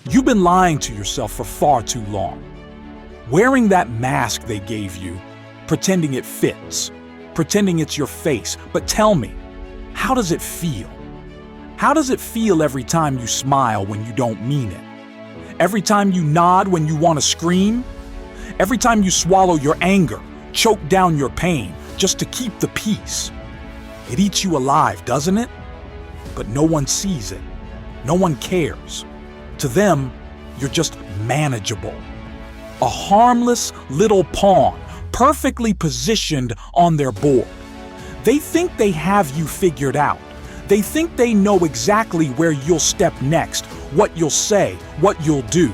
You've been lying to yourself for far too long. Wearing that mask they gave you, pretending it fits, pretending it's your face. But tell me, how does it feel? How does it feel every time you smile when you don't mean it? Every time you nod when you want to scream? Every time you swallow your anger, choke down your pain, just to keep the peace? It eats you alive, doesn't it? But no one sees it. No one cares. To them, you're just manageable. A harmless little pawn, perfectly positioned on their board. They think they have you figured out. They think they know exactly where you'll step next, what you'll say, what you'll do.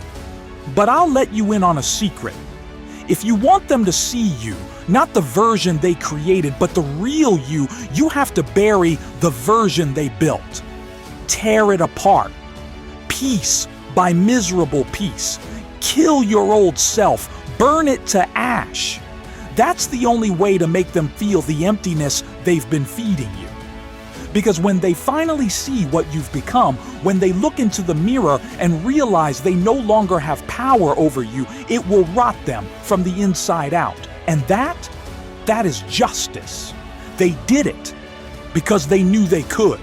But I'll let you in on a secret. If you want them to see you, not the version they created, but the real you, you have to bury the version they built. Tear it apart. Piece by miserable piece. Kill your old self. Burn it to ash. That's the only way to make them feel the emptiness they've been feeding you. Because when they finally see what you've become, when they look into the mirror and realize they no longer have power over you, it will rot them from the inside out. And that is justice. They did it because they knew they could.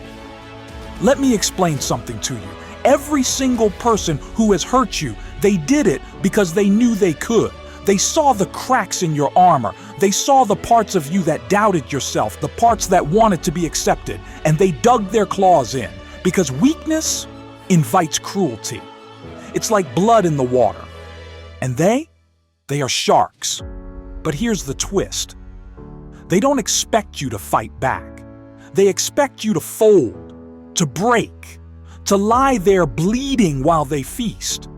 Let me explain something to you. Every single person who has hurt you, they did it because they knew they could. They saw the cracks in your armor. They saw the parts of you that doubted yourself, the parts that wanted to be accepted, and they dug their claws in because weakness invites cruelty. It's like blood in the water. And they are sharks. But here's the twist. They don't expect you to fight back. They expect you to fold, to break, to lie there bleeding while they feast.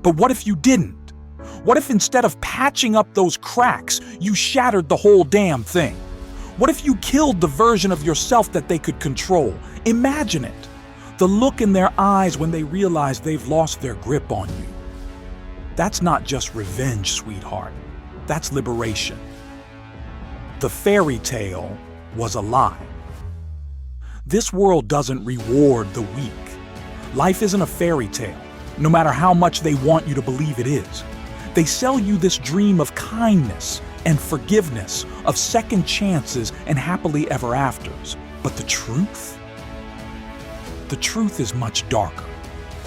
But what if you didn't? What if instead of patching up those cracks, you shattered the whole damn thing? What if you killed the version of yourself that they could control? Imagine it. The look in their eyes when they realize they've lost their grip on you. That's not just revenge, sweetheart. That's liberation. The fairy tale was a lie. This world doesn't reward the weak. Life isn't a fairy tale, no matter how much they want you to believe it is. They sell you this dream of kindness and forgiveness, of second chances and happily ever afters. But the truth? The truth is much darker,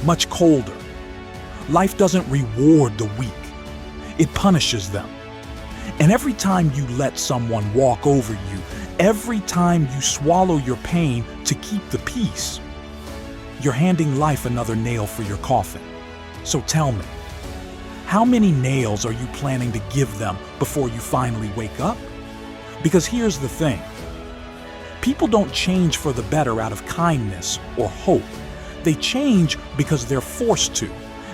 much colder. Life doesn't reward the weak. It punishes them. And every time you let someone walk over you, every time you swallow your pain to keep the peace, you're handing life another nail for your coffin. So tell me, how many nails are you planning to give them before you finally wake up? Because here's the thing. People don't change for the better out of kindness or hope. They change because they're forced to.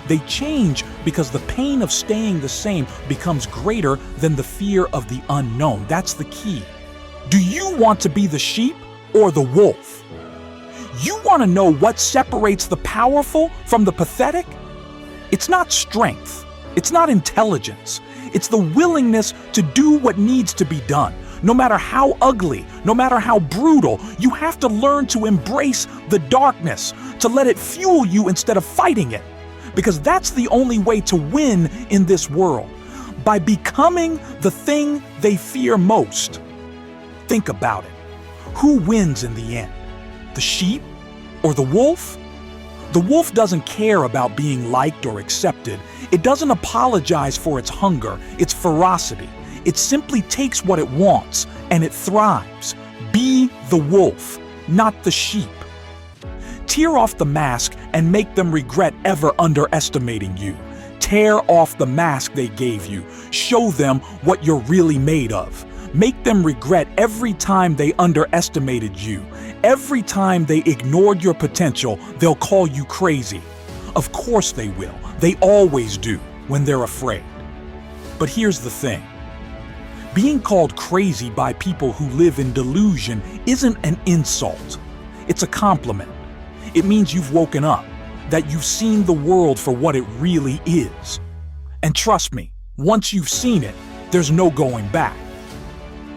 They change because the pain of staying the same becomes greater than the fear of the unknown. That's the key. Do you want to be the sheep or the wolf? You want to know what separates the powerful from the pathetic? It's not strength. It's not intelligence. It's the willingness to do what needs to be done. No matter how ugly, no matter how brutal, you have to learn to embrace the darkness, to let it fuel you instead of fighting it. Because that's the only way to win in this world, by becoming the thing they fear most. Think about it. Who wins in the end? The sheep or the wolf? The wolf doesn't care about being liked or accepted. It doesn't apologize for its hunger, its ferocity. It simply takes what it wants and it thrives. Be the wolf, not the sheep. Tear off the mask and make them regret ever underestimating you. Tear off the mask they gave you. Show them what you're really made of. Make them regret every time they underestimated you. Every time they ignored your potential, they'll call you crazy. Of course they will. They always do when they're afraid. But here's the thing. Being called crazy by people who live in delusion isn't an insult. It's a compliment. It means you've woken up, that you've seen the world for what it really is. And trust me, once you've seen it, there's no going back.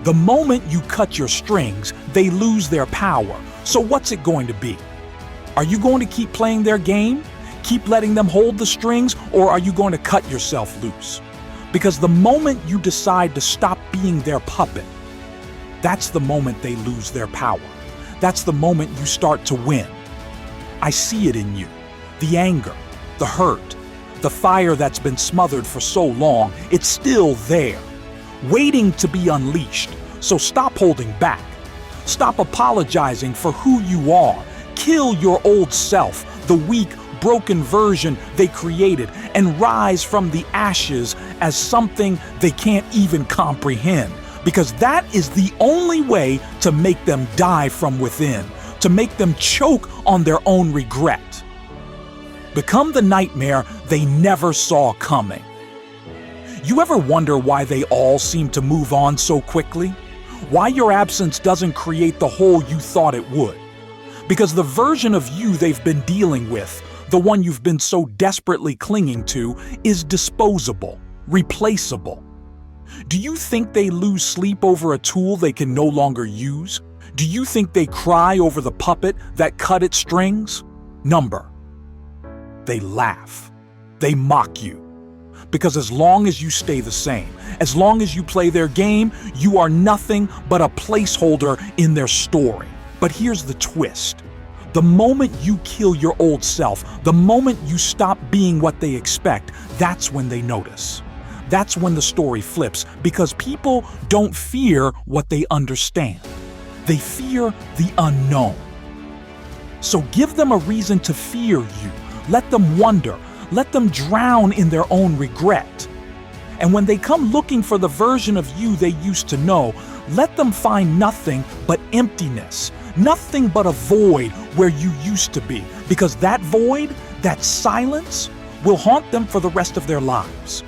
The moment you cut your strings, they lose their power. So what's it going to be? Are you going to keep playing their game? Keep letting them hold the strings, or are you going to cut yourself loose? Because the moment you decide to stop being their puppet, that's the moment they lose their power. That's the moment you start to win. I see it in you. The anger, the hurt, the fire that's been smothered for so long, it's still there, waiting to be unleashed. So stop holding back. Stop apologizing for who you are. Kill your old self, the weak, broken version they created, and rise from the ashes as something they can't even comprehend. Because that is the only way to make them die from within, to make them choke on their own regret. Become the nightmare they never saw coming. You ever wonder why they all seem to move on so quickly? Why your absence doesn't create the hole you thought it would? Because the version of you they've been dealing with, the one you've been so desperately clinging to, is disposable, replaceable. Do you think they lose sleep over a tool they can no longer use? Do you think they cry over the puppet that cut its strings? Number. They laugh. They mock you. Because as long as you stay the same, as long as you play their game, you are nothing but a placeholder in their story. But here's the twist. The moment you kill your old self, the moment you stop being what they expect, that's when they notice. That's when the story flips, because people don't fear what they understand. They fear the unknown. So give them a reason to fear you. Let them wonder. Let them drown in their own regret. And when they come looking for the version of you they used to know, let them find nothing but emptiness, nothing but a void where you used to be, because that void, that silence, will haunt them for the rest of their lives.